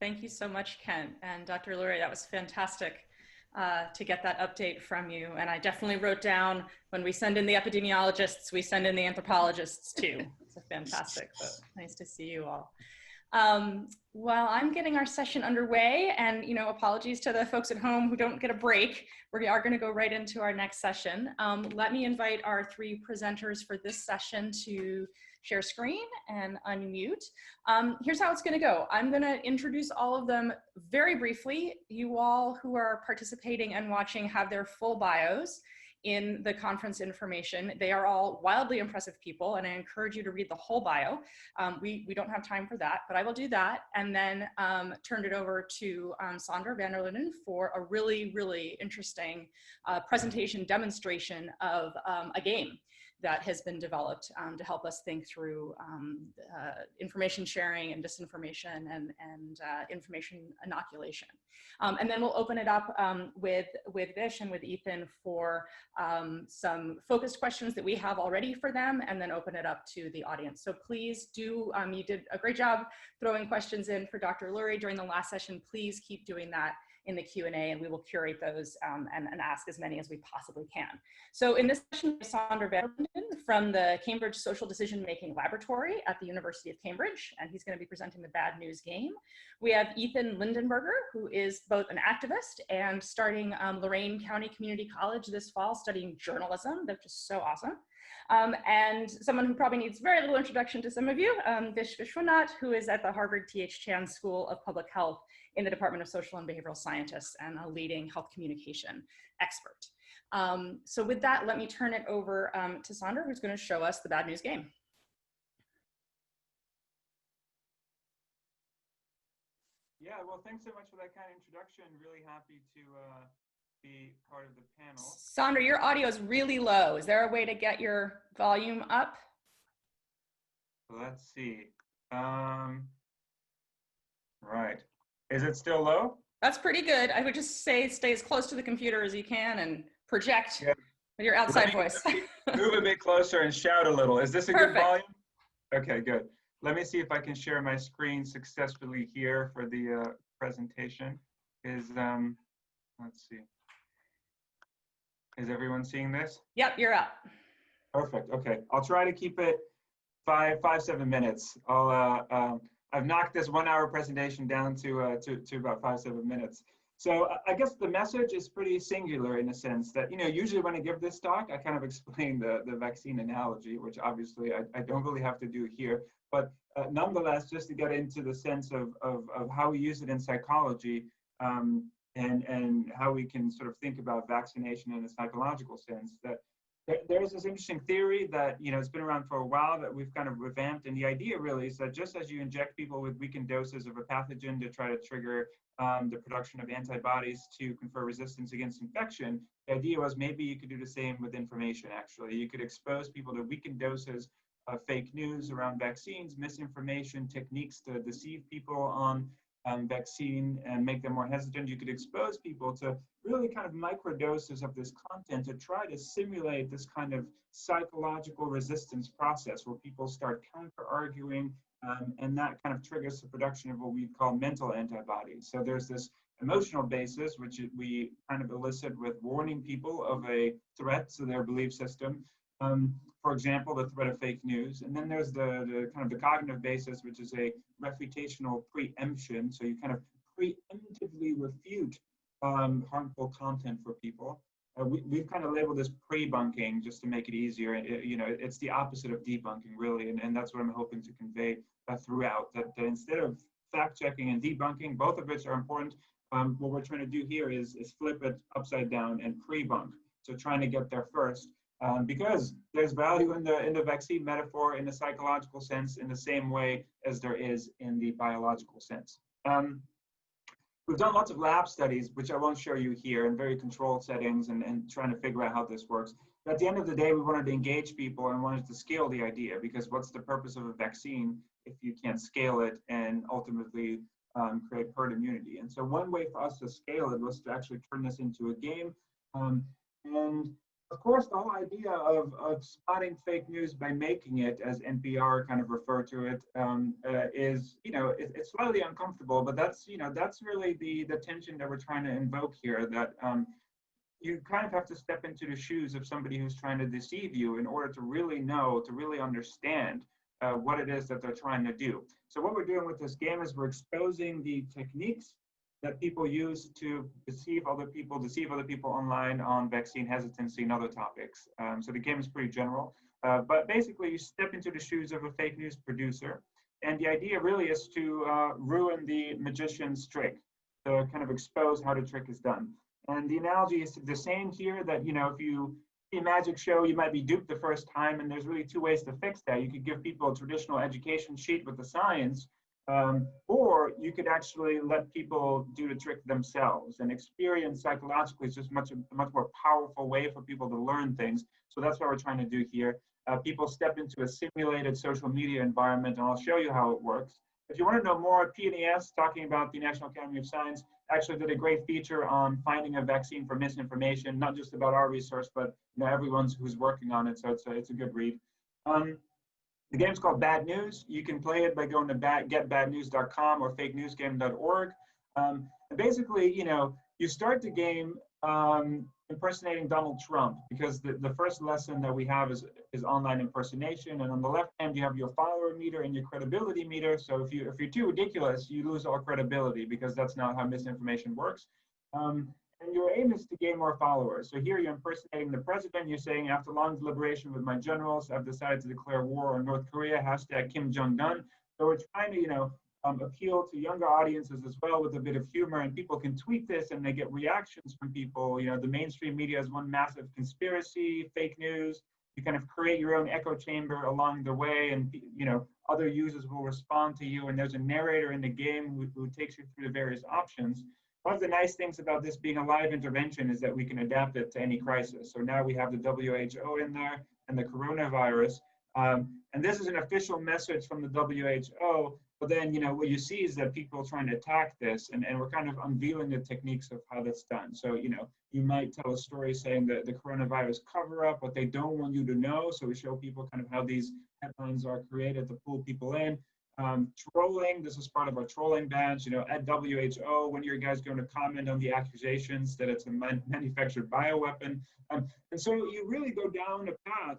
Thank you so much, Kent. And Dr. Lurie, that was fantastic to get that update from you. And I definitely wrote down, when we send in the epidemiologists, we send in the anthropologists too. It's a fantastic, but nice to see you all. While I'm getting our session underway, and apologies to the folks at home who don't get a break, we are going to go right into our next session. Let me invite our three presenters for this session to share screen and unmute. Here's how it's going to go. I'm going to introduce all of them very briefly. You all who are participating and watching have their full bios in the conference information. They are all wildly impressive people, and I encourage you to read the whole bio. We don't have time for that, but I will do that, and then turn it over to Sander van der Linden for a really, really interesting presentation demonstration of a game that has been developed to help us think through information sharing and disinformation and information inoculation. And then we'll open it up with Vish and with Ethan for some focused questions that we have already for them, and then open it up to the audience. So please do, you did a great job throwing questions in for Dr. Lurie during the last session. Please keep doing that in the Q&A, and we will curate those and ask as many as we possibly can. So in this session, Sander van der Linden from the Cambridge Social Decision Making Laboratory at the University of Cambridge, and he's going to be presenting the bad news game. We have Ethan Lindenberger, who is both an activist and starting Lorain County Community College this fall studying journalism, which is so awesome. And someone who probably needs very little introduction to some of you, VISWANATH, who is at the Harvard T.H. Chan School of Public Health in the Department of Social and Behavioral Scientists, and a leading health communication expert. So with that, let me turn it over to Sander, who's going to show us the bad news game. Yeah, well, thanks so much for that kind of introduction. Really happy to be part of the panel. Sander, your audio is really low. Is there a way to get your volume up? Let's see. Right. Is it still low? That's pretty good. I would just say stay as close to the computer as you can and project with your outside voice. Move a bit closer and shout a little. Is this a good volume? Okay, good. Let me see if I can share my screen successfully here for the presentation. Let's see. Is everyone seeing this? Yep, you're up. Perfect. Okay, I'll try to keep it 7 minutes. I've knocked this 1 hour presentation down to about 5-7 minutes. So I guess the message is pretty singular in a sense that, usually when I give this talk, I kind of explain the vaccine analogy, which obviously I don't really have to do here. But nonetheless, just to get into the sense of how we use it in psychology and how we can sort of think about vaccination in a psychological sense, that there's this interesting theory that, it's been around for a while that we've kind of revamped. And the idea really is that just as you inject people with weakened doses of a pathogen to try to trigger the production of antibodies to confer resistance against infection, the idea was maybe you could do the same with information, actually. You could expose people to weakened doses of fake news around vaccines, misinformation, techniques to deceive people on vaccine and make them more hesitant. You could expose people to really kind of microdoses of this content to try to simulate this kind of psychological resistance process where people start counter-arguing, and that kind of triggers the production of what we call mental antibodies. So there's this emotional basis, which we kind of elicit with warning people of a threat to their belief system. For example, the threat of fake news. And then there's the kind of the cognitive basis, which is a refutational preemption. So you kind of preemptively refute harmful content for people. We've kind of labeled this pre-bunking just to make it easier. It's the opposite of debunking, really. And that's what I'm hoping to convey throughout, that instead of fact-checking and debunking, both of which are important, what we're trying to do here is flip it upside down and pre-bunk. So trying to get there first. Because there's value in the vaccine metaphor in the psychological sense in the same way as there is in the biological sense. We've done lots of lab studies, which I won't show you here, in very controlled settings and trying to figure out how this works. But at the end of the day, we wanted to engage people and wanted to scale the idea, because what's the purpose of a vaccine if you can't scale it and ultimately create herd immunity? And so one way for us to scale it was to actually turn this into a game. And Of course, the whole idea of spotting fake news by making it, as NPR kind of referred to it, is, it's slightly uncomfortable, but that's really the tension that we're trying to invoke here, that you kind of have to step into the shoes of somebody who's trying to deceive you in order to really know, to really understand what it is that they're trying to do. So what we're doing with this game is we're exposing the techniques that people use to deceive other people online on vaccine hesitancy and other topics. So the game is pretty general, but basically you step into the shoes of a fake news producer. And the idea really is to ruin the magician's trick, to kind of expose how the trick is done. And the analogy is the same here, that, if you see a magic show, you might be duped the first time, and there's really two ways to fix that. You could give people a traditional education sheet with the science, or you could actually let people do the trick themselves. And experience psychologically is just a much more powerful way for people to learn things. So that's what we're trying to do here. People step into a simulated social media environment, and I'll show you how it works. If you want to know more, PNES, talking about the National Academy of Science, actually did a great feature on finding a vaccine for misinformation, not just about our research, but everyone's who's working on it. So it's a good read. The game's called Bad News. You can play it by going to getbadnews.com or fakenewsgame.org. And basically, you start the game impersonating Donald Trump, because the first lesson that we have is online impersonation. And on the left hand, you have your follower meter and your credibility meter. So if you're too ridiculous, you lose all credibility, because that's not how misinformation works. And your aim is to gain more followers. So here you're impersonating the president. You're saying, after long deliberation with my generals, I've decided to declare war on North Korea, hashtag Kim Jong-un. So we're trying to, appeal to younger audiences as well with a bit of humor, and people can tweet this and they get reactions from people. The mainstream media is one massive conspiracy, fake news. You kind of create your own echo chamber along the way, and other users will respond to you, and there's a narrator in the game who takes you through the various options. One of the nice things about this being a live intervention is that we can adapt it to any crisis. So now we have the WHO in there and the coronavirus. And this is an official message from the WHO, but then, what you see is that people are trying to attack this, and we're kind of unveiling the techniques of how that's done. So, you might tell a story saying that the coronavirus cover up, what they don't want you to know. So we show people kind of how these headlines are created to pull people in. Trolling, this is part of our trolling badge, at WHO, when are you guys going to comment on the accusations that it's a manufactured bioweapon? And so you really go down a path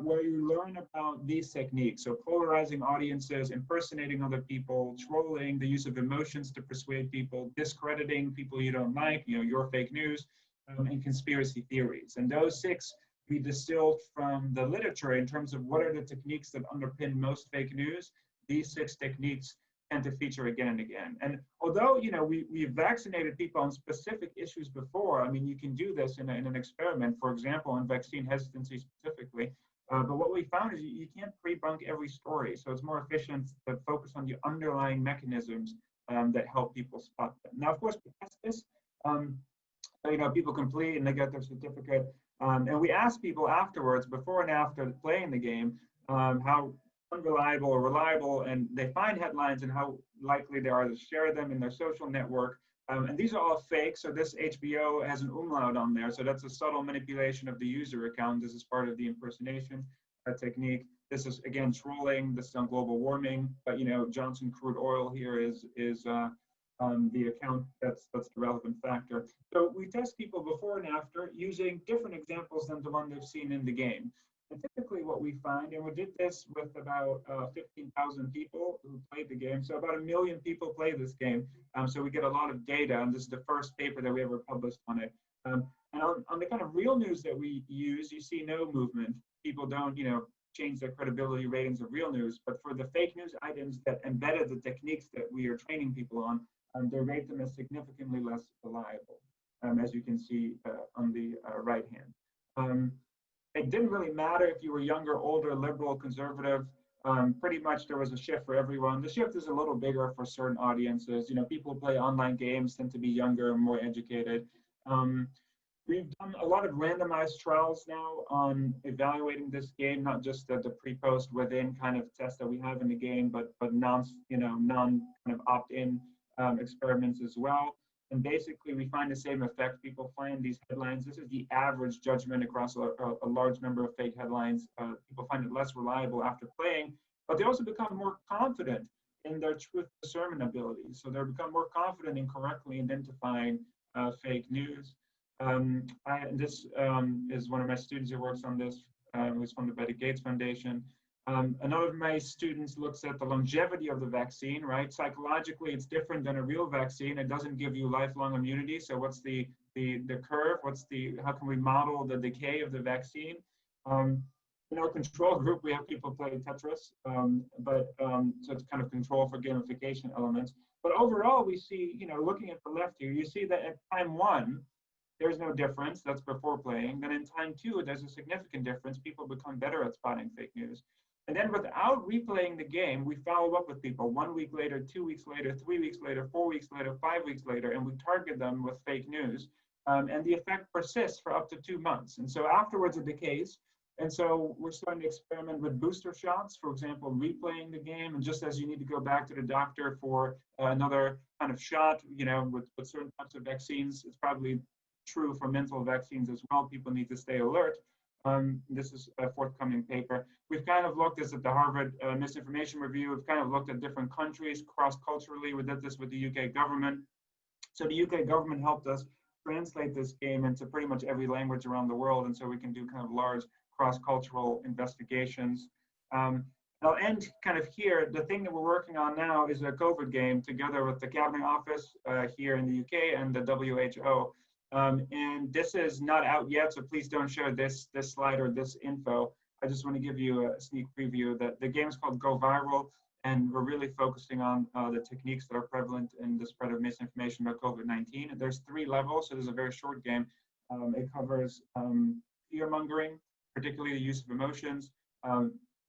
where you learn about these techniques. So polarizing audiences, impersonating other people, trolling, the use of emotions to persuade people, discrediting people you don't like, your fake news, and conspiracy theories. And those six we distilled from the literature in terms of what are the techniques that underpin most fake news. These six techniques tend to feature again and again. And although, we've vaccinated people on specific issues before, you can do this in an experiment, for example, on vaccine hesitancy specifically. But what we found is you can't pre-bunk every story. So it's more efficient to focus on the underlying mechanisms that help people spot them. Now, of course, we test this. People complete and they get their certificate. And we ask people afterwards, before and after playing the game, how unreliable or reliable, and they find headlines and how likely they are to share them in their social network. And these are all fake. So this HBO has an umlaut on there. So that's a subtle manipulation of the user account. This is part of the impersonation technique. This is, again, trolling. This is on global warming. But, Johnson crude oil here is the account that's the relevant factor. So we test people before and after using different examples than the one they've seen in the game. And typically what we find, and we did this with about 15,000 people who played the game. So about 1 million people play this game. So we get a lot of data, and this is the first paper that we ever published on it. And on the kind of real news that we use, you see no movement. People don't, change their credibility ratings of real news. But for the fake news items that embedded the techniques that we are training people on, they rate them as significantly less reliable, as you can see on the right hand. It didn't really matter if you were younger, older, liberal, conservative. Pretty much there was a shift for everyone. The shift is a little bigger for certain audiences. People who play online games tend to be younger and more educated. We've done a lot of randomized trials now on evaluating this game, not just the pre-post within kind of tests that we have in the game, but non kind of opt-in experiments as well. And basically, we find the same effect. People find these headlines. This is the average judgment across a large number of fake headlines. People find it less reliable after playing, but they also become more confident in their truth discernment abilities. So they become more confident in correctly identifying fake news. This is one of my students who works on this, who's funded by the Gates Foundation. Another of my students looks at the longevity of the vaccine, right? Psychologically, it's different than a real vaccine. It doesn't give you lifelong immunity. So what's the curve? How can we model the decay of the vaccine? In our control group, we have people play Tetris, so it's kind of control for gamification elements. But overall, we see, looking at the left here, you see that at time 1, there's no difference. That's before playing. Then in time 2, there's a significant difference. People become better at spotting fake news. And then without replaying the game, we follow up with people 1 week later, 2 weeks later, 3 weeks later, 4 weeks later, 5 weeks later, and we target them with fake news. And the effect persists for up to 2 months. And so afterwards it decays. And so we're starting to experiment with booster shots, for example, replaying the game. And just as you need to go back to the doctor for another kind of shot, with certain types of vaccines, it's probably true for mental vaccines as well. People need to stay alert. This is a forthcoming paper. We've kind of looked, this at the Harvard Misinformation Review, we've kind of looked at different countries cross-culturally. We did this with the UK government. So the UK government helped us translate this game into pretty much every language around the world. And so we can do kind of large cross-cultural investigations. I'll end kind of here. The thing that we're working on now is a COVID game together with the Cabinet Office here in the UK and the WHO. And this is not out yet, so please don't share this slide or this info. I just want to give you a sneak preview that the game is called Go Viral, and we're really fongusing on the techniques that are prevalent in the spread of misinformation about COVID-19. There's 3 levels, so there's a very short game. It covers fear-mongering, particularly the use of emotions,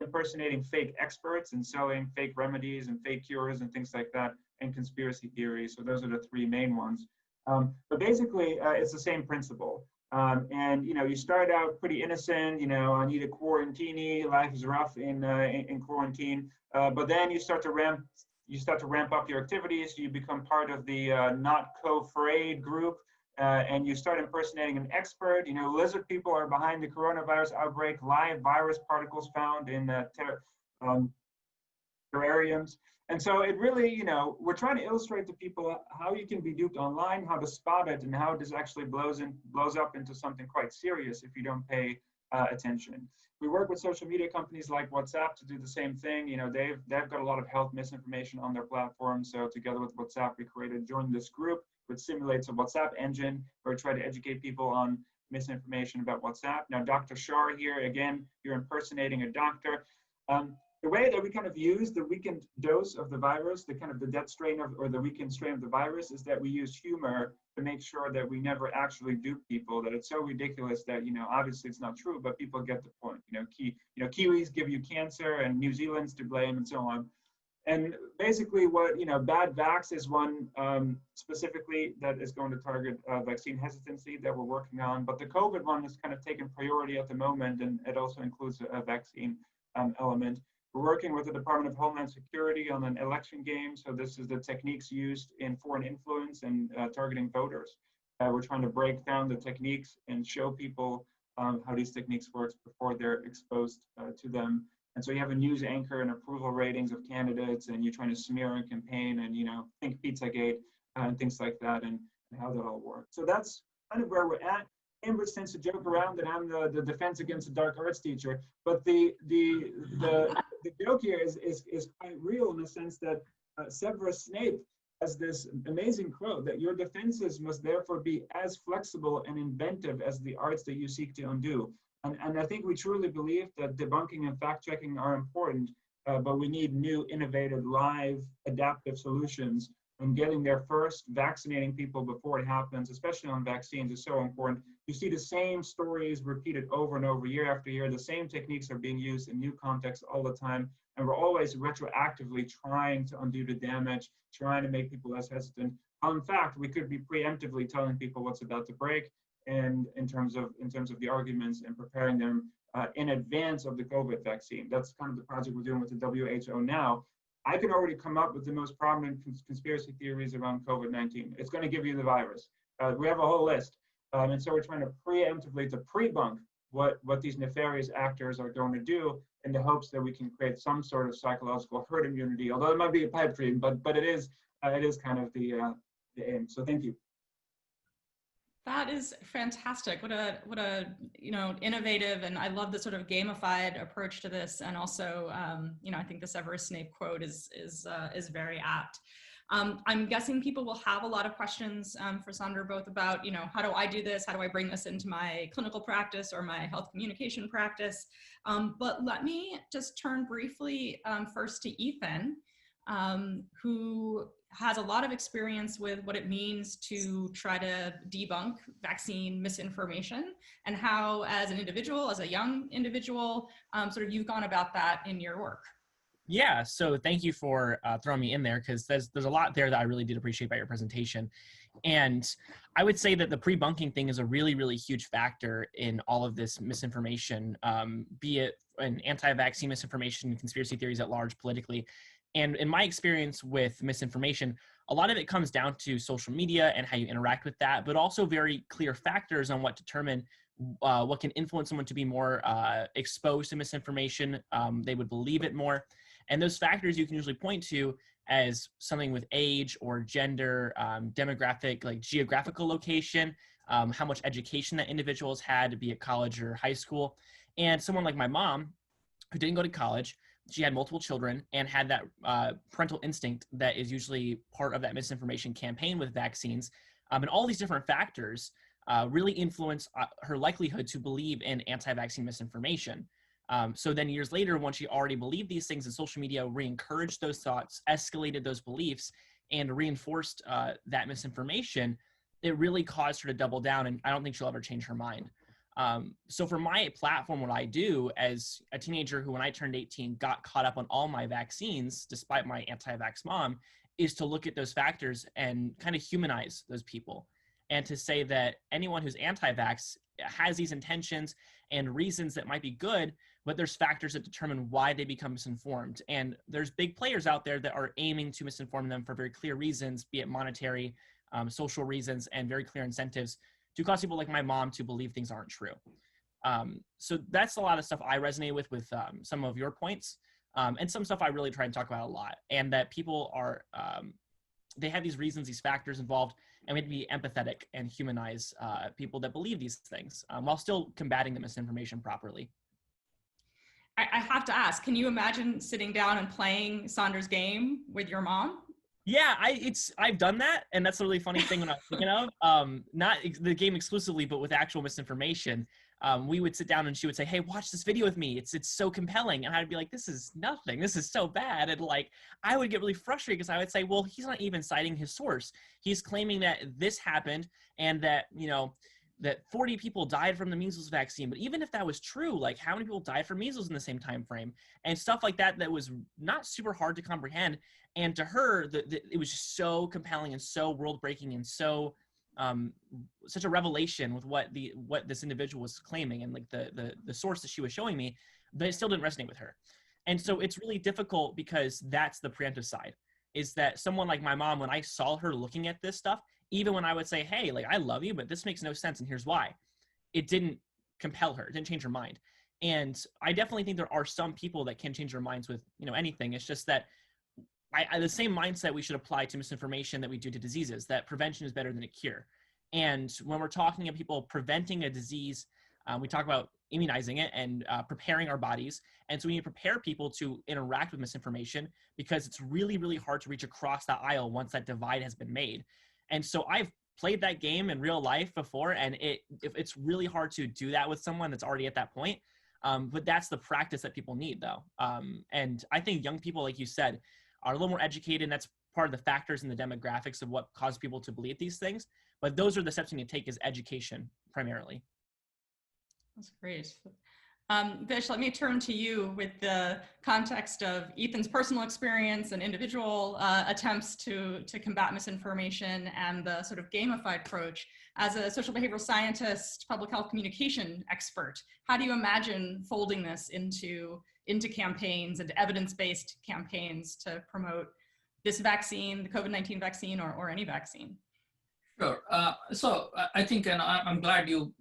impersonating fake experts and selling fake remedies and fake cures and things like that, and conspiracy theories. So those are the 3 main ones. But basically, it's the same principle. And you start out pretty innocent. I need a quarantini. Life is rough in quarantine. But then you start to ramp up your activities. You become part of the not co-frayed group, and you start impersonating an expert. Lizard people are behind the coronavirus outbreak. Live virus particles found in terrariums. And so it really, we're trying to illustrate to people how you can be duped online, how to spot it, and how this actually blows up into something quite serious if you don't pay attention. We work with social media companies like WhatsApp to do the same thing. They've got a lot of health misinformation on their platform. So together with WhatsApp, we joined this group which simulates a WhatsApp engine where we try to educate people on misinformation about WhatsApp. Now, Dr. Shar here, again, you're impersonating a doctor. The way that we kind of use the weakened dose of the virus, the dead strain or the weakened strain of the virus, is that we use humor to make sure that we never actually dupe people, that it's so ridiculous that, obviously it's not true, but people get the point. Kiwis give you cancer and New Zealand's to blame and so on. And basically what, bad vax is one specifically that is going to target vaccine hesitancy that we're working on, but the COVID one is kind of taking priority at the moment, and it also includes a vaccine element. We're working with the Department of Homeland Security on an election game. So this is the techniques used in foreign influence and targeting voters. We're trying to break down the techniques and show people how these techniques work before they're exposed to them. And so you have a news anchor and approval ratings of candidates, and you're trying to smear a campaign and, think Pizzagate and things like that, and how that all works. So that's kind of where we're at. Cambridge tends to joke around that I'm the defense against the dark arts teacher, but the joke here is quite real in the sense that Severus Snape has this amazing quote that your defenses must therefore be as flexible and inventive as the arts that you seek to undo. And I think we truly believe that debunking and fact-checking are important, but we need new, innovative, live, adaptive solutions. And getting there first, vaccinating people before it happens, especially on vaccines, is so important. You see the same stories repeated over and over, year after year. The same techniques are being used in new contexts all the time. And we're always retroactively trying to undo the damage, trying to make people less hesitant. In fact, we could be preemptively telling people what's about to break, and in terms of the arguments, and preparing them in advance of the COVID vaccine. That's kind of the project we're doing with the WHO now. I can already come up with the most prominent conspiracy theories around COVID-19. It's going to give you the virus. We have a whole list. And so we're trying to preemptively to pre-bunk what these nefarious actors are going to do in the hopes that we can create some sort of psychological herd immunity, although it might be a pipe dream, but it is kind of the aim. So thank you. That is fantastic. What a innovative, and I love the sort of gamified approach to this. And also, I think the Severus Snape quote is very apt. I'm guessing people will have a lot of questions for Sandra, both about, how do I do this? How do I bring this into my clinical practice or my health communication practice? But let me just turn briefly first to Ethan, who has a lot of experience with what it means to try to debunk vaccine misinformation, and how, as an individual, as a young individual, sort of you've gone about that in your work. Yeah, so thank you for throwing me in there, because there's a lot there that I really did appreciate about your presentation. And I would say that the pre-bunking thing is a really, really huge factor in all of this misinformation, be it an anti-vaccine misinformation, conspiracy theories at large politically. And in my experience with misinformation, a lot of it comes down to social media and how you interact with that, but also very clear factors on what determine what can influence someone to be more exposed to misinformation. They would believe it more. And those factors you can usually point to as something with age or gender, demographic, like geographical location, how much education that individuals had, be it college or high school. And someone like my mom, who didn't go to college, she had multiple children and had that parental instinct that is usually part of that misinformation campaign with vaccines. And all these different factors really influence her likelihood to believe in anti-vaccine misinformation. So then years later, once she already believed these things, and social media re-encouraged those thoughts, escalated those beliefs, and reinforced that misinformation, it really caused her to double down, and I don't think she'll ever change her mind. So for my platform, what I do as a teenager who, when I turned 18, got caught up on all my vaccines, despite my anti-vax mom, is to look at those factors and kind of humanize those people. And to say that anyone who's anti-vax has these intentions and reasons that might be good, but there's factors that determine why they become misinformed. And there's big players out there that are aiming to misinform them for very clear reasons, be it monetary, social reasons, and very clear incentives to cause people like my mom to believe things aren't true. So that's a lot of stuff I resonate with some of your points, and some stuff I really try and talk about a lot. And that people are, they have these reasons, these factors involved, and we have to be empathetic and humanize people that believe these things while still combating the misinformation properly. I have to ask, can you imagine sitting down and playing Sandra's game with your mom? Yeah, I've done that, and that's a really funny thing when I was thinking of, not the game exclusively, but with actual misinformation. We would sit down and she would say, "Hey, watch this video with me. It's so compelling." And I'd be like, "This is nothing. This is so bad." And like, I would get really frustrated because I would say, "Well, he's not even citing his source. He's claiming that this happened and that, that 40 people died from the measles vaccine. But even if that was true, like how many people died from measles in the same time frame?" And stuff like that was not super hard to comprehend. And to her, it was just so compelling and so world-breaking and so such a revelation with what this individual was claiming and like the source that she was showing me, but it still didn't resonate with her. And so it's really difficult because that's the preemptive side, is that someone like my mom, when I saw her looking at this stuff, even when I would say, "Hey, like I love you, but this makes no sense and here's why," it didn't compel her. It didn't change her mind. And I definitely think there are some people that can change their minds with anything. It's just that the same mindset we should apply to misinformation that we do to diseases, that prevention is better than a cure. And when we're talking about people preventing a disease, we talk about immunizing it and preparing our bodies. And so we need to prepare people to interact with misinformation because it's really, really hard to reach across that aisle once that divide has been made. And so I've played that game in real life before, and it's really hard to do that with someone that's already at that point. But that's the practice that people need, though. And I think young people, like you said, are a little more educated, and that's part of the factors and the demographics of what cause people to believe these things. But those are the steps you need to take, is education primarily. That's great. Vish, let me turn to you with the context of Ethan's personal experience and individual attempts to combat misinformation and the sort of gamified approach. As a social behavioral scientist, public health communication expert, how do you imagine folding this into into campaigns and evidence-based campaigns to promote this vaccine, the COVID-19 vaccine, or any vaccine? Sure. So I think, and I'm glad you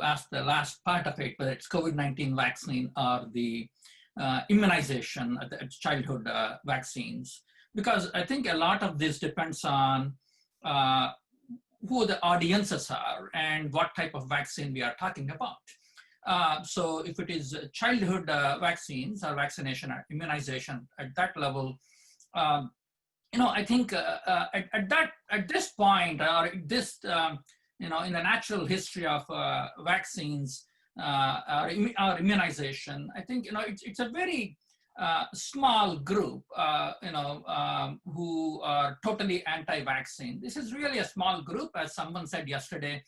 asked the last part of it, whether it's COVID-19 vaccine or the immunization, childhood vaccines, because I think a lot of this depends on who the audiences are and what type of vaccine we are talking about. So if it is childhood vaccines or vaccination or immunization at that level, I think at this point, or this, in the natural history of vaccines or immunization, I think, it's a very small group, who are totally anti-vaccine. This is really a small group, as someone said yesterday.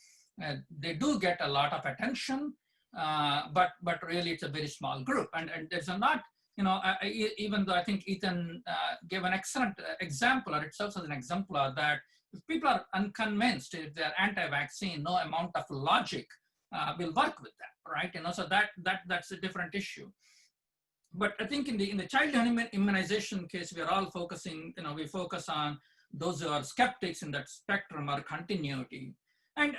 They do get a lot of attention, but really it's a very small group, and there's a not. Even though I think Ethan gave an excellent example, or it serves as an exemplar, that if people are unconvinced, if they're anti-vaccine, no amount of logic will work with that, right? So that's a different issue. But I think in the childhood immunization case, we are all focusing, we focus on those who are skeptics in that spectrum or continuity. And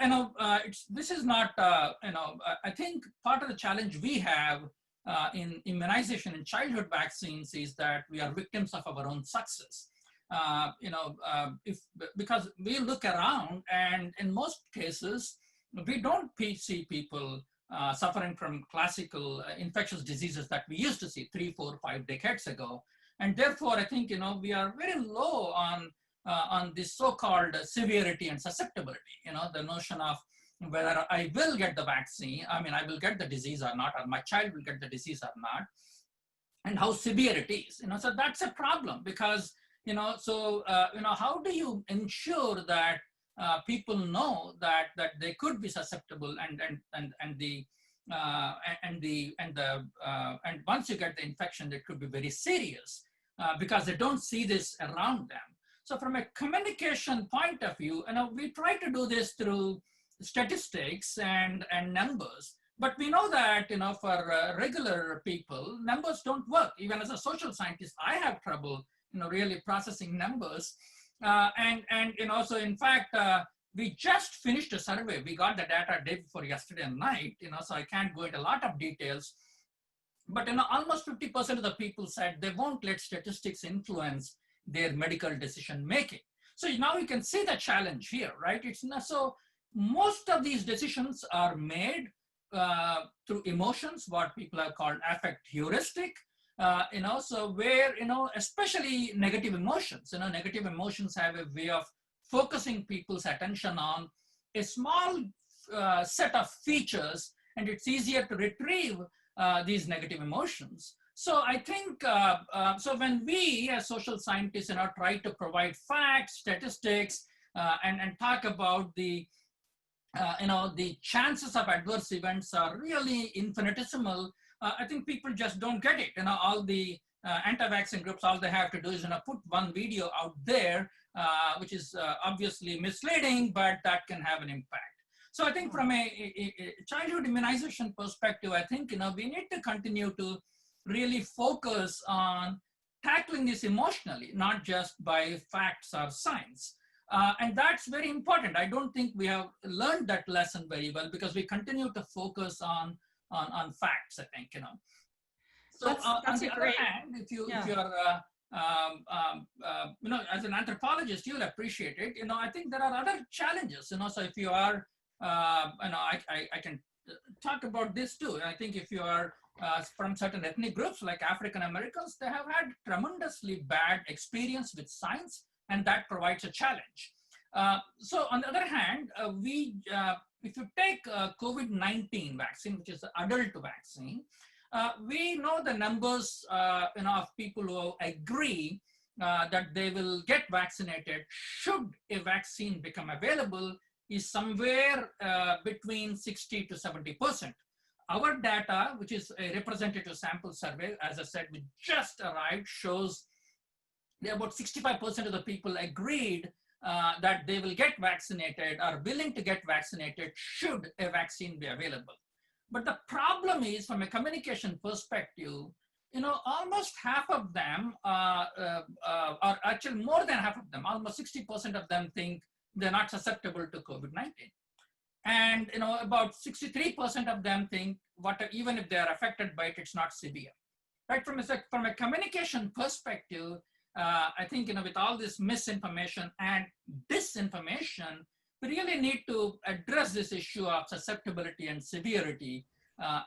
this is not, I think part of the challenge we have in immunization and childhood vaccines is that we are victims of our own success. Because we look around, and in most cases, we don't see people suffering from classical infectious diseases that we used to see 3, 4, 5 decades ago. And therefore, I think, we are very low on this so-called severity and susceptibility, the notion of whether I will get the vaccine, I will get the disease or not, or my child will get the disease or not, and how severe it is. So that's a problem, because, how do you ensure that people know that they could be susceptible, and once you get the infection, it could be very serious, because they don't see this around them. So from a communication point of view, we try to do this through statistics and numbers, but we know that for regular people, numbers don't work. Even as a social scientist, I have trouble really processing numbers, so in fact we just finished a survey. We got the data day before yesterday night, so I can't go into a lot of details, but almost 50% of the people said they won't let statistics influence their medical decision making. So now you can see the challenge here, right? It's not so. Most of these decisions are made through emotions, what people have called affect heuristic, so where, especially negative emotions, negative emotions have a way of focusing people's attention on a small set of features, and it's easier to retrieve these negative emotions. So I think, so when we as social scientists, try to provide facts, statistics, and talk about the chances of adverse events are really infinitesimal, I think people just don't get it. All the anti-vaccine groups, all they have to do is put one video out there, which is obviously misleading, but that can have an impact. So I think from a childhood immunization perspective, I think we need to continue to really focus on tackling this emotionally, not just by facts or science. And that's very important. I don't think we have learned that lesson very well, because we continue to focus on facts, I think, So that's on the great. other hand, if you're, as an anthropologist, you'll appreciate it. I think there are other challenges, so if you are, I can talk about this too. I think if you are from certain ethnic groups like African Americans, they have had tremendously bad experience with science, and that provides a challenge. So on the other hand, if you take COVID-19 vaccine, which is the adult vaccine, we know the numbers of people who agree that they will get vaccinated should a vaccine become available is somewhere between 60 to 70%. Our data, which is a representative sample survey, as I said, we just arrived, shows about 65% of the people agreed that they will get vaccinated, are willing to get vaccinated should a vaccine be available. But the problem is, from a communication perspective, almost half of them, or actually more than half of them, almost 60% of them think they're not susceptible to COVID-19. And about 63% of them think even if they are affected by it, it's not severe. Right? From a communication perspective, I think with all this misinformation and disinformation, we really need to address this issue of susceptibility and severity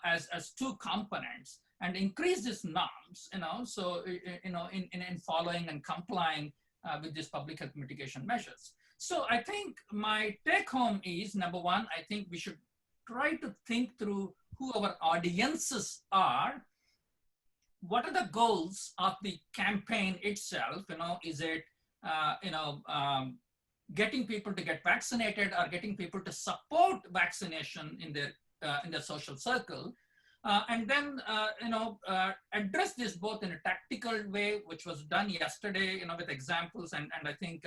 as two components, and increase these norms. So in following and complying with these public health mitigation measures. So I think my take home is, number one, I think we should try to think through who our audiences are. What are the goals of the campaign itself? Is it, getting people to get vaccinated, or getting people to support vaccination in their social circle? And then, address this both in a tactical way, which was done yesterday, with examples, and I think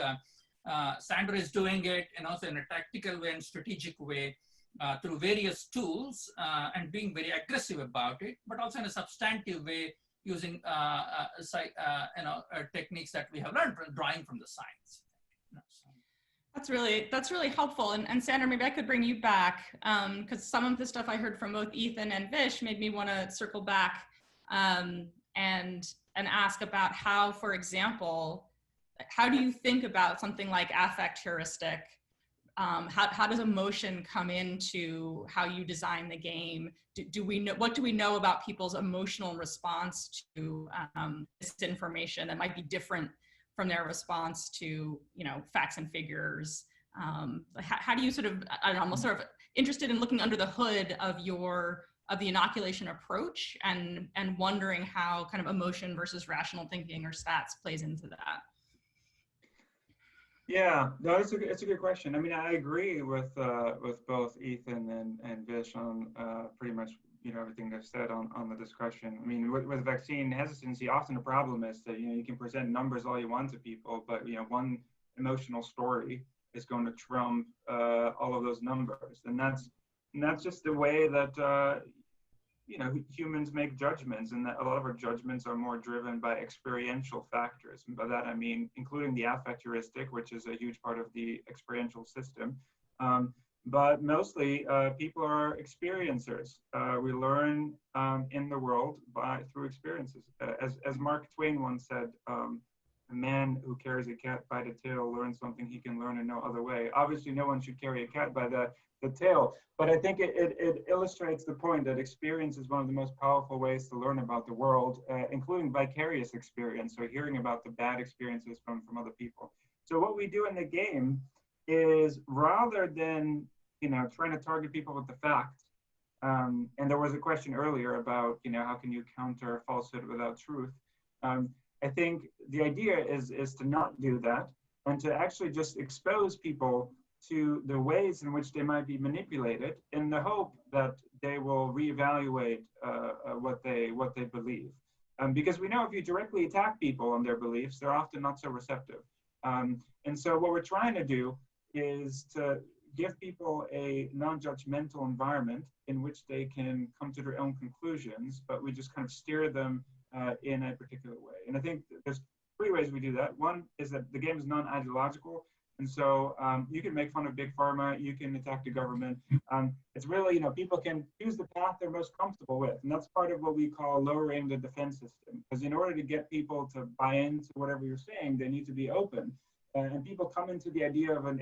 Sandra is doing it, so in a tactical way and strategic way, through various tools, and being very aggressive about it, but also in a substantive way, using techniques that we have learned from drawing from the science. That's really helpful. And Sandra, maybe I could bring you back, because some of the stuff I heard from both Ethan and Vish made me want to circle back and ask about how, for example, how do you think about something like affect heuristic? How does emotion come into how you design the game? Do we know, what do we know about people's emotional response to this information that might be different from their response to, facts and figures? How do you sort of, I'm almost sort of interested in looking under the hood of the inoculation approach and wondering how kind of emotion versus rational thinking or stats plays into that. Yeah, no, it's a good question. I mean, I agree with both Ethan and Vish on pretty much everything they've said on the discussion. I mean, with vaccine hesitancy, often the problem is that you can present numbers all you want to people, but one emotional story is going to trump all of those numbers, and that's just the way that humans make judgments, and that a lot of our judgments are more driven by experiential factors. And by that I mean including the affect heuristic, which is a huge part of the experiential system. But mostly people are experiencers. We learn in the world through experiences. As Mark Twain once said, a man who carries a cat by the tail learns something he can learn in no other way. Obviously, no one should carry a cat by the tail, but I think it illustrates the point that experience is one of the most powerful ways to learn about the world, including vicarious experience, or hearing about the bad experiences from other people. So what we do in the game is, rather than trying to target people with the facts, and there was a question earlier about how can you counter falsehood without truth. I think the idea is to not do that, and to actually just expose people to the ways in which they might be manipulated, in the hope that they will reevaluate what they believe. Because we know if you directly attack people on their beliefs, they're often not so receptive. And so what we're trying to do is to give people a non-judgmental environment in which they can come to their own conclusions, but we just kind of steer them in a particular way. And I think there's three ways we do that. One is that the game is non-ideological. And so you can make fun of big pharma, you can attack the government. It's really, people can choose the path they're most comfortable with. And that's part of what we call lowering the defense system. Because in order to get people to buy into whatever you're saying, they need to be open. And people come into the idea of an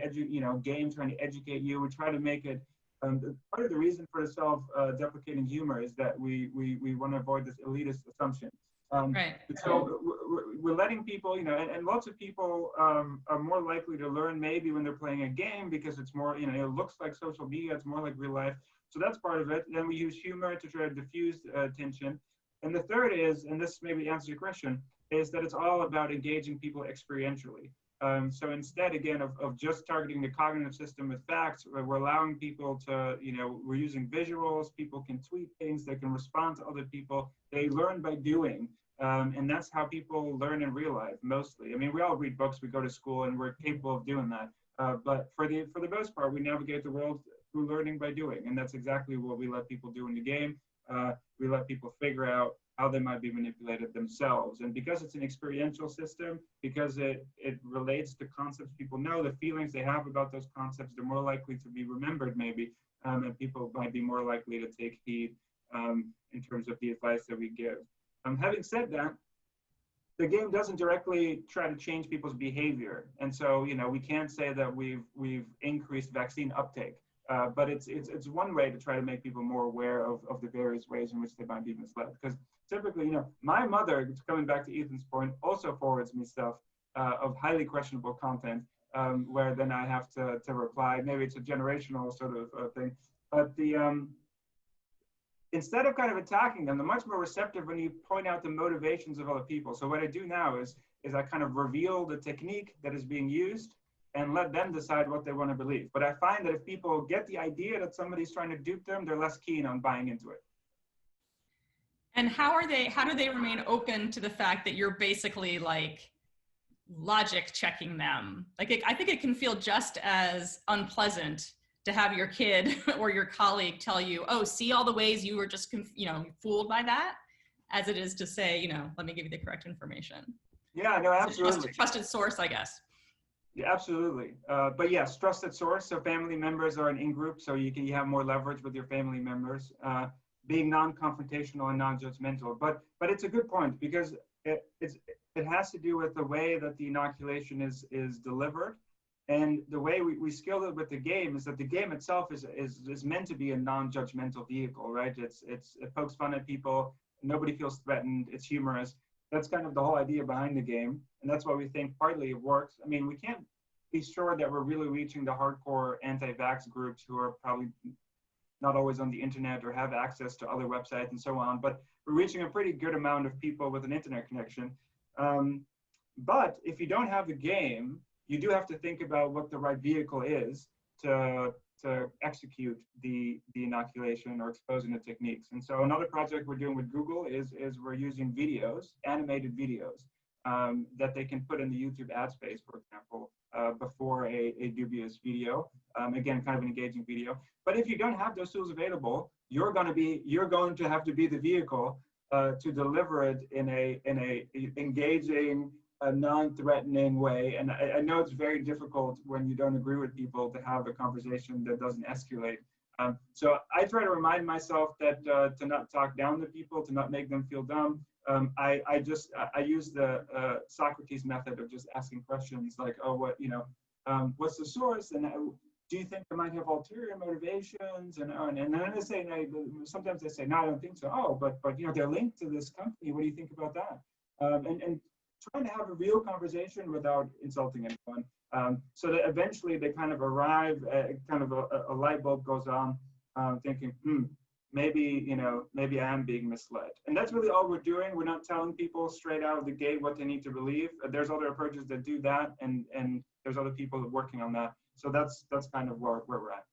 game trying to educate you. We try to make it, part of the reason for the self-deprecating humor is that we want to avoid this elitist assumption. Right. So we're letting people, and lots of people are more likely to learn maybe when they're playing a game, because it's more, it looks like social media, it's more like real life. So that's part of it. Then we use humor to try to diffuse tension. And the third is, and this maybe answers your question, is that it's all about engaging people experientially. So instead, again, of just targeting the cognitive system with facts, we're allowing people to, we're using visuals, people can tweet things, they can respond to other people, they learn by doing. And that's how people learn in real life, mostly. I mean, we all read books, we go to school, and we're capable of doing that. But for the most part, we navigate the world through learning by doing. And that's exactly what we let people do in the game. We let people figure out how they might be manipulated themselves. And because it's an experiential system, because it relates to concepts people know, the feelings they have about those concepts, they're more likely to be remembered maybe, and people might be more likely to take heed in terms of the advice that we give. Having said that, the game doesn't directly try to change people's behavior. And so, you know, we can't say that we've increased vaccine uptake, but it's one way to try to make people more aware of the various ways in which they might be misled. Because typically, you know, my mother, coming back to Ethan's point, also forwards me stuff of highly questionable content, where then I have to reply. Maybe it's a generational sort of thing, but instead of kind of attacking them, they're much more receptive when you point out the motivations of other people. So what I do now is I kind of reveal the technique that is being used and let them decide what they want to believe. But I find that if people get the idea that somebody's trying to dupe them, they're less keen on buying into it. And how do they remain open to the fact that you're basically like logic checking them? Like, I think it can feel just as unpleasant to have your kid or your colleague tell you, oh, see all the ways you were just, fooled by that, as it is to say, let me give you the correct information. Yeah, no, absolutely. Trusted source, I guess. Yeah, absolutely. But yes, trusted source. So family members are an in-group, so you have more leverage with your family members. Being non-confrontational and non-judgmental. But it's a good point, because it has to do with the way that the inoculation is delivered. And the way we scaled it with the game is that the game itself is meant to be a non-judgmental vehicle, right? It pokes fun at people. Nobody feels threatened. It's humorous. That's kind of the whole idea behind the game. And that's why we think partly it works. I mean, we can't be sure that we're really reaching the hardcore anti-vax groups who are probably not always on the internet or have access to other websites and so on, but we're reaching a pretty good amount of people with an internet connection. But if you don't have the game, you do have to think about what the right vehicle is to execute the inoculation or exposing the techniques. And so another project we're doing with Google is we're using videos, animated videos, that they can put in the YouTube ad space, for example, before a dubious video. Again, kind of an engaging video. But if you don't have those tools available, you're going to have to be the vehicle to deliver it in a engaging, a non-threatening way. And I know it's very difficult when you don't agree with people to have a conversation that doesn't escalate. So I try to remind myself that to not talk down to people, to not make them feel dumb. I use the Socrates method of just asking questions like, oh, what's the source? And do you think they might have ulterior motivations? And then they say, no, sometimes they say, no, I don't think so. Oh, but they're linked to this company. What do you think about that? And trying to have a real conversation without insulting anyone, so that eventually they kind of arrive at kind of a light bulb goes on, thinking, maybe I am being misled. And that's really all we're doing. We're not telling people straight out of the gate what they need to believe. There's other approaches that do that, and there's other people working on that. So that's kind of where we're at.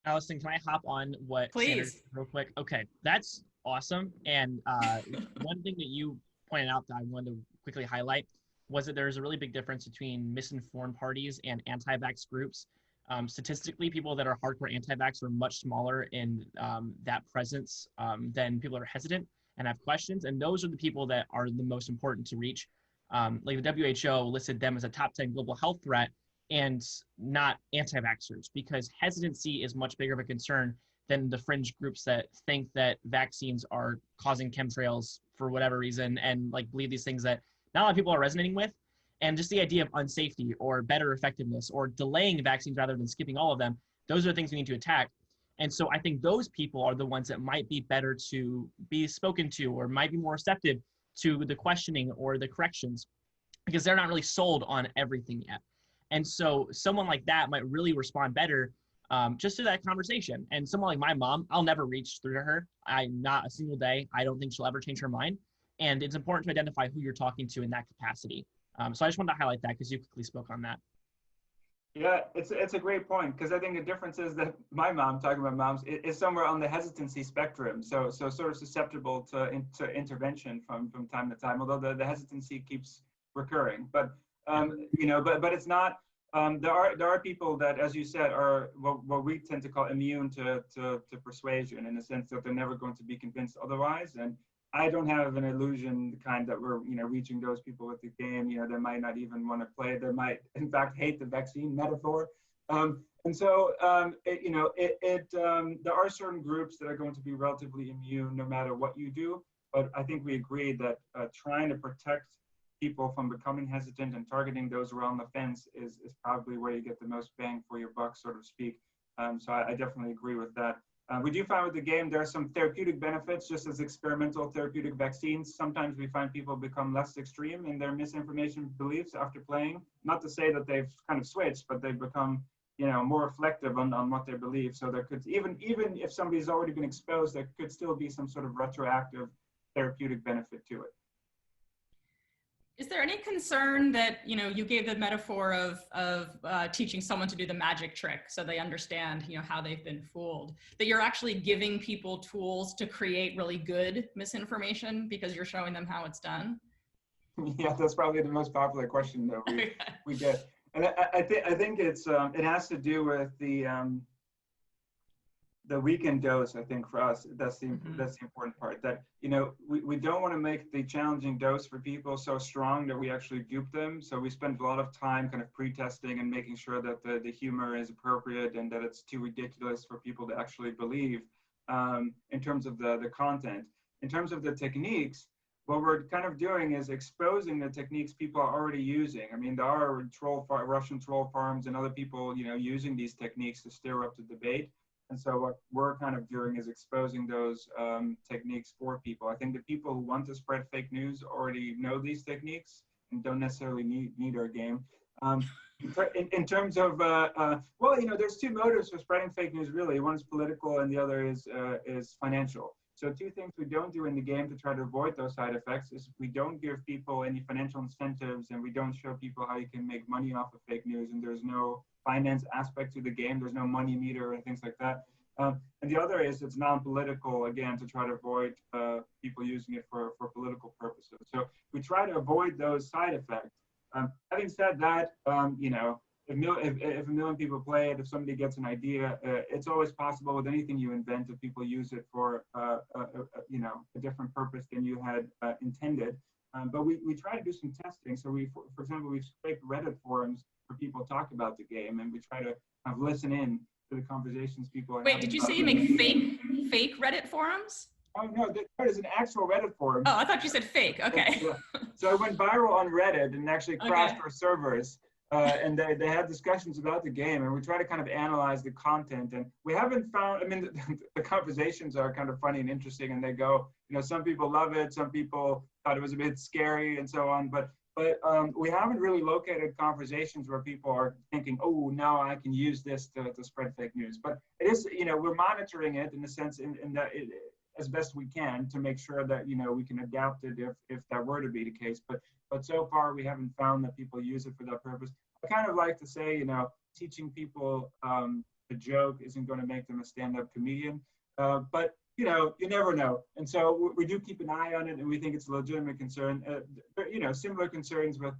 Alison, can I hop on what Sandra Please real quick? Okay, that's awesome. And one thing that you pointed out that I wanted to quickly highlight was that there's a really big difference between misinformed parties and anti-vax groups. Statistically, people that are hardcore anti-vax are much smaller in that presence than people that are hesitant and have questions. And those are the people that are the most important to reach. Like the WHO listed them as a top 10 global health threat and not anti-vaxxers, because hesitancy is much bigger of a concern than the fringe groups that think that vaccines are causing chemtrails for whatever reason and like believe these things that not a lot of people are resonating with. And just the idea of unsafety or better effectiveness or delaying vaccines rather than skipping all of them, those are things we need to attack. And so I think those people are the ones that might be better to be spoken to or might be more receptive to the questioning or the corrections, because they're not really sold on everything yet. And so someone like that might really respond better just to that conversation. And someone like my mom, I'll never reach through to her. Not a single day. I don't think she'll ever change her mind. And it's important to identify who you're talking to in that capacity. So I just wanted to highlight that because you quickly spoke on that. Yeah, it's a great point, because I think the difference is that my mom, talking about moms, is somewhere on the hesitancy spectrum. So sort of susceptible to intervention from time to time, although the hesitancy keeps recurring. But but it's not there are people that, as you said, are what we tend to call immune to persuasion, in the sense that they're never going to be convinced otherwise. And I don't have an illusion, the kind that we're reaching those people with the game. They might not even want to play. They might, in fact, hate the vaccine metaphor. And so, there are certain groups that are going to be relatively immune no matter what you do. But I think we agree that trying to protect people from becoming hesitant and targeting those around the fence is probably where you get the most bang for your buck, so to speak. So I definitely agree with that. We do find with the game, there are some therapeutic benefits, just as experimental therapeutic vaccines. Sometimes we find people become less extreme in their misinformation beliefs after playing. Not to say that they've kind of switched, but they've become more reflective on what they believe. So there could, even if somebody's already been exposed, there could still be some sort of retroactive therapeutic benefit to it. Is there any concern that, you gave the metaphor of teaching someone to do the magic trick so they understand, how they've been fooled, that you're actually giving people tools to create really good misinformation because you're showing them how it's done? Yeah, that's probably the most popular question that we get. And I think it's it has to do with the weekend dose. I think for us, that's the important part, that we don't want to make the challenging dose for people so strong that we actually dupe them. So we spend a lot of time kind of pre-testing and making sure that the humor is appropriate and that it's too ridiculous for people to actually believe, in terms of the content. In terms of the techniques, what we're kind of doing is exposing the techniques people are already using. I mean, there are Russian troll farms and other people, using these techniques to stir up the debate. And so what we're kind of doing is exposing those techniques for people. I think the people who want to spread fake news already know these techniques and don't necessarily need our game. In terms of, there's two motives for spreading fake news, really. One is political and the other is financial. So two things we don't do in the game to try to avoid those side effects is we don't give people any financial incentives, and we don't show people how you can make money off of fake news, and there's no finance aspect to the game. There's no money meter and things like that. And the other is it's non-political, again, to try to avoid people using it for political purposes. So we try to avoid those side effects. Having said that, if a million people play it, if somebody gets an idea, it's always possible with anything you invent if people use it for a different purpose than you had intended. But we try to do some testing. So for example, we've scraped Reddit forums where people talk about the game, and we try to kind of listen in to the conversations people are having. Wait, did you say you make fake Reddit forums? Oh no, there is an actual Reddit forum. Oh, I thought you said fake. Okay. So I went viral on Reddit and actually crashed our servers. And they had discussions about the game, and we try to kind of analyze the content. And we haven't found, the conversations are kind of funny and interesting, and they go, some people love it, some people thought it was a bit scary and so on. But we haven't really located conversations where people are thinking, oh, now I can use this to spread fake news. But it is, we're monitoring it in the sense in that as best we can to make sure that, we can adapt it if that were to be the case. But so far, we haven't found that people use it for that purpose. I kind of like to say, teaching people a joke isn't going to make them a stand-up comedian. But, you never know. And so we do keep an eye on it, and we think it's a legitimate concern. Similar concerns with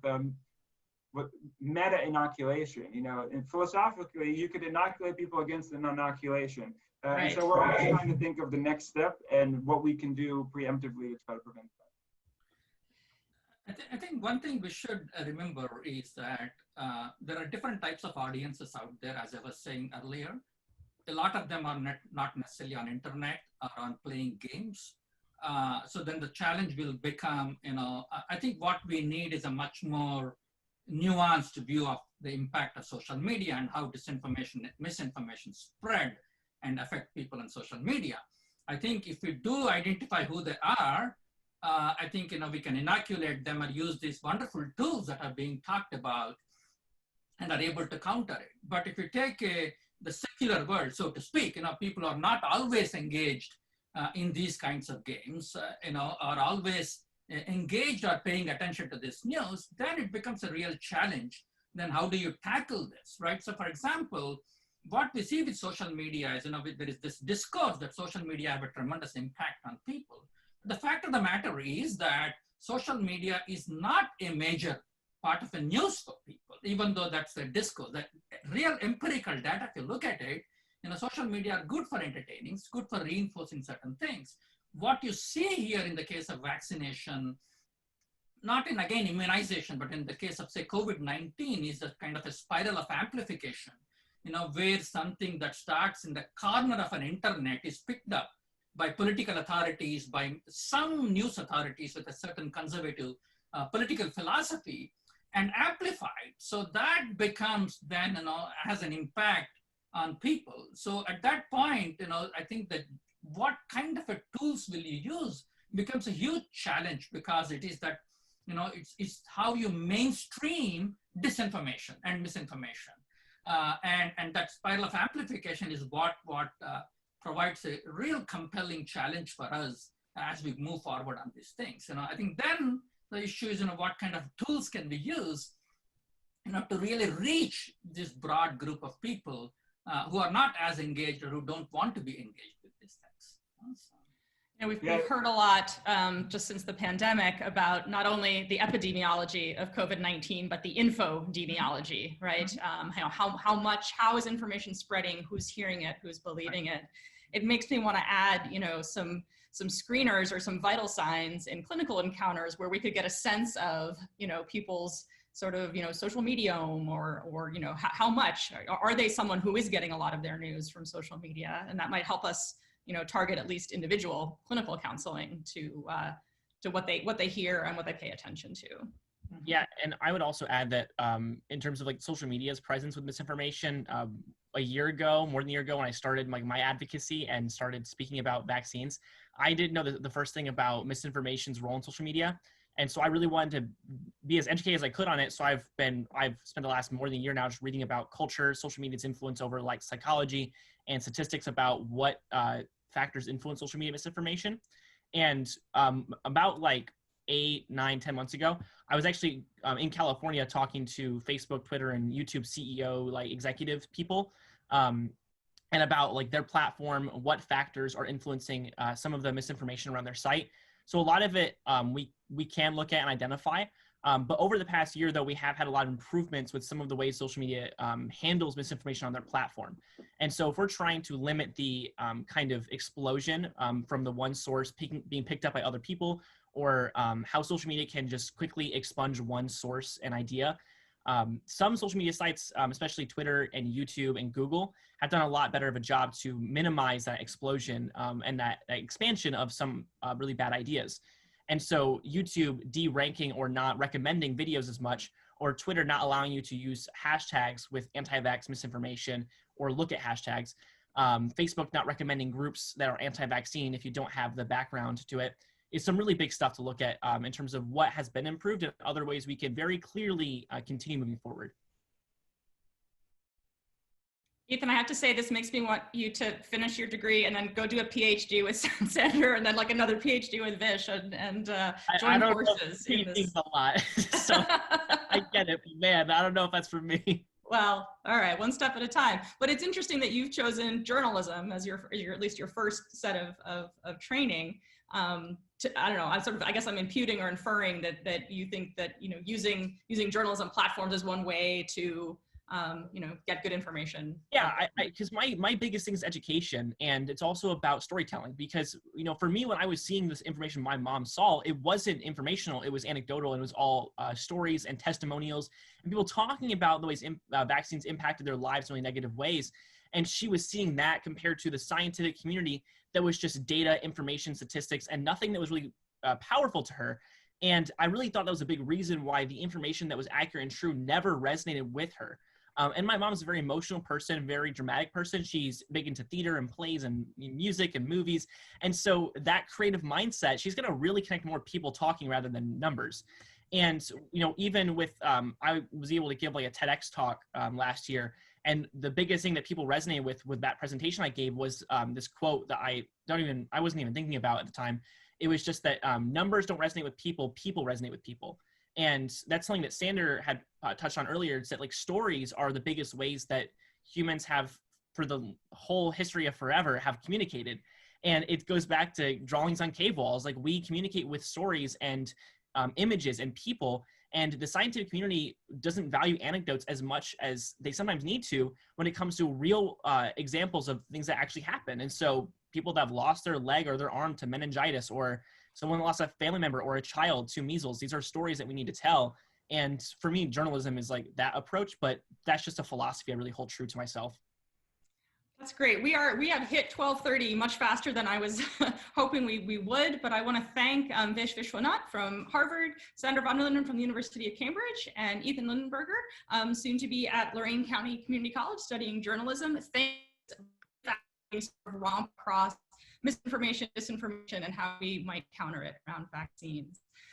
meta-inoculation. And philosophically, you could inoculate people against an inoculation. Right. And so we're always trying to think of the next step and what we can do preemptively to try to prevent that. I think one thing we should remember is that there are different types of audiences out there, as I was saying earlier. A lot of them are not necessarily on internet or on playing games. So then the challenge will become, I think what we need is a much more nuanced view of the impact of social media and how disinformation, misinformation spread and affect people on social media. I think if we do identify who they are, I think we can inoculate them and use these wonderful tools that are being talked about and are able to counter it. But if you take the secular world, so to speak, people are not always engaged in these kinds of games, are always engaged or paying attention to this news, then it becomes a real challenge. Then how do you tackle this, right? So for example, what we see with social media is, there is this discourse that social media have a tremendous impact on people. The fact of the matter is that social media is not a major part of a news for people, even though that's the discourse. That real empirical data, if you look at it, social media are good for entertaining, it's good for reinforcing certain things. What you see here in the case of vaccination, not in, again, immunization, but in the case of, say, COVID-19, is a kind of a spiral of amplification, where something that starts in the corner of an internet is picked up by political authorities, by some news authorities with a certain conservative political philosophy, and amplified. So that becomes then, has an impact on people. So at that point, I think that what kind of a tools will you use becomes a huge challenge, because it is that, it's how you mainstream disinformation and misinformation. And that spiral of amplification is what provides a real compelling challenge for us as we move forward on these things. I think then the issue is, what kind of tools can we use, to really reach this broad group of people who are not as engaged or who don't want to be engaged with these things. We've heard a lot just since the pandemic about not only the epidemiology of COVID-19, but the infodemiology, right? How is information spreading? Who's hearing it? Who's believing it? It makes me want to add, some screeners or some vital signs in clinical encounters where we could get a sense of, people's sort of, social mediome or how much are they someone who is getting a lot of their news from social media, and that might help us target at least individual clinical counseling to what they hear and what they pay attention to. Yeah, and I would also add that in terms of like social media's presence with misinformation, more than a year ago, when I started my advocacy and started speaking about vaccines, I didn't know the first thing about misinformation's role in social media. And so I really wanted to be as educated as I could on it. So I've spent the last more than a year now just reading about culture, social media's influence over like psychology, and statistics about what factors influence social media misinformation. And about like 8, 9, 10 months ago, I was actually in California talking to Facebook, Twitter, and YouTube CEO, like executive people, and about like their platform, what factors are influencing some of the misinformation around their site. So a lot of it we can look at and identify. But over the past year, though, we have had a lot of improvements with some of the ways social media handles misinformation on their platform. And so if we're trying to limit the kind of explosion from the one source being picked up by other people, or how social media can just quickly expunge one source and idea, some social media sites, especially Twitter and YouTube and Google, have done a lot better of a job to minimize that explosion and that expansion of some really bad ideas. And so YouTube de-ranking or not recommending videos as much, or Twitter not allowing you to use hashtags with anti-vax misinformation or look at hashtags, Facebook not recommending groups that are anti-vaccine if you don't have the background to it, is some really big stuff to look at in terms of what has been improved and other ways we can very clearly continue moving forward. Ethan, I have to say, this makes me want you to finish your degree and then go do a PhD with Sander, and then like another PhD with Vish, and join forces. PhD's a lot, so I get it, man. I don't know if that's for me. Well, all right, one step at a time. But it's interesting that you've chosen journalism as your at least your first set of training. I don't know. I guess I'm imputing or inferring that you think that using journalism platforms is one way to get good information. Yeah, because my biggest thing is education, and it's also about storytelling, because, for me, when I was seeing this information my mom saw, it wasn't informational, it was anecdotal, and it was all stories and testimonials, and people talking about the ways vaccines impacted their lives in really negative ways. And she was seeing that compared to the scientific community that was just data, information, statistics, and nothing that was really powerful to her. And I really thought that was a big reason why the information that was accurate and true never resonated with her. And my mom's a very emotional person, very dramatic person. She's big into theater and plays and music and movies. And so that creative mindset, she's going to really connect more people talking rather than numbers. And, even with, I was able to give like a TEDx talk last year. And the biggest thing that people resonated with that presentation I gave was this quote that I wasn't even thinking about at the time. It was just that numbers don't resonate with people, people resonate with people. And that's something that Sander had touched on earlier. It's that like stories are the biggest ways that humans have, for the whole history of forever, have communicated. And it goes back to drawings on cave walls. Like, we communicate with stories and images and people. And the scientific community doesn't value anecdotes as much as they sometimes need to when it comes to real examples of things that actually happen. And so people that have lost their leg or their arm to meningitis, or someone lost a family member or a child to measles, these are stories that we need to tell. And for me, journalism is like that approach, but that's just a philosophy I really hold true to myself. That's great. We have hit 12:30 much faster than I was hoping we would, but I want to thank VISWANATH from Harvard, Sandra von Linden from the University of Cambridge, and Ethan LINDENBERGER, soon to be at Lorain County Community College studying journalism. Thanks for romp across misinformation, disinformation, and how we might counter it around vaccines.